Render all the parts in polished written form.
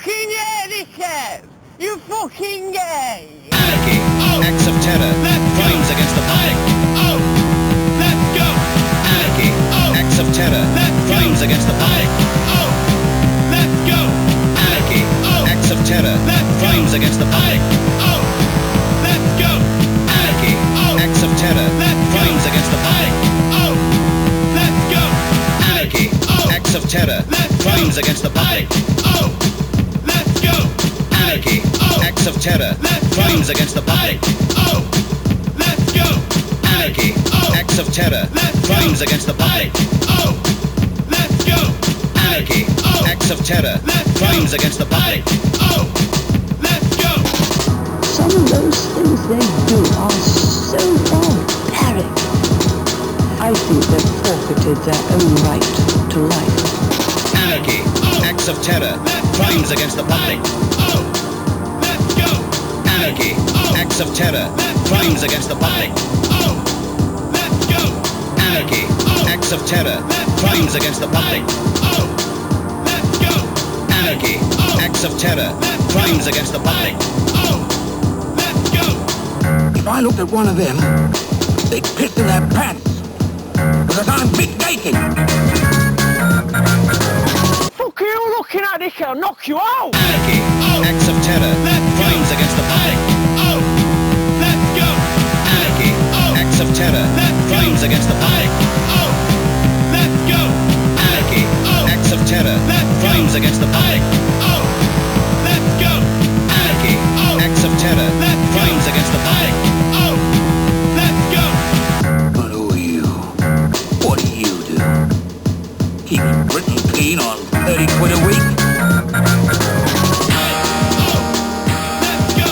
fucking gay, dickhead! You fucking gay! Anarchy, acts of terror, crimes against the public. Let's go! Anarchy, acts of terror, crimes against the public. Let's go! Anarchy, acts of terror, crimes against the public. Let's go! Anarchy, acts of terror, crimes against the public. Let's go! Anarchy, acts of terror, crimes against the public. Let's go! Anarchy, acts of terror, crimes against the public. Let's go! Anarchy, acts of terror, crimes against the public. Let's go! Anarchy, acts of terror, crimes against the public. Let's go! Some of those things they do are so barbaric. I think they've forfeited their own right to life. Anarchy, acts of terror, crimes against the public. Let's go! Anarchy, acts of terror, crimes against the public. Let's go! Anarchy, acts of terror, crimes against the public. Let's go! Anarchy, acts of terror, crimes against the public. Let's go! If I looked at one of them, they'd piss in their pants. Because I'm big naked. Fuck you looking at, dickhead? I'll knock you out! Anarchy, acts of terror, crimes against the public. Let's go! Anarchy, acts of terror, crimes against the public. Let's go! Anarchy, acts of terror, crimes against the public. Let's go! Anarchy, acts of terror, crimes against the public. Let's go! But who are you? What do you do? Keep Britain clean on 30 quid a week? Let's go! Let's go!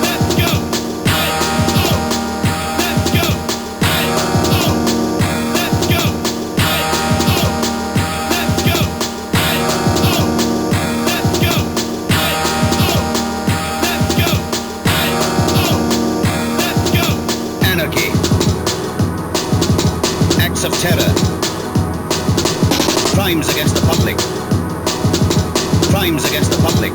Let's go! Let's go! Let's go! Let's go! Let's go! Let's go! Anarchy, acts of terror, crimes against the public. Crimes against the public.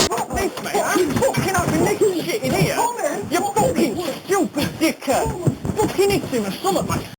Fuck this, mate! You fucking up and nicking shit in here! You fucking stupid dickhead! Fucking hit him or something, mate!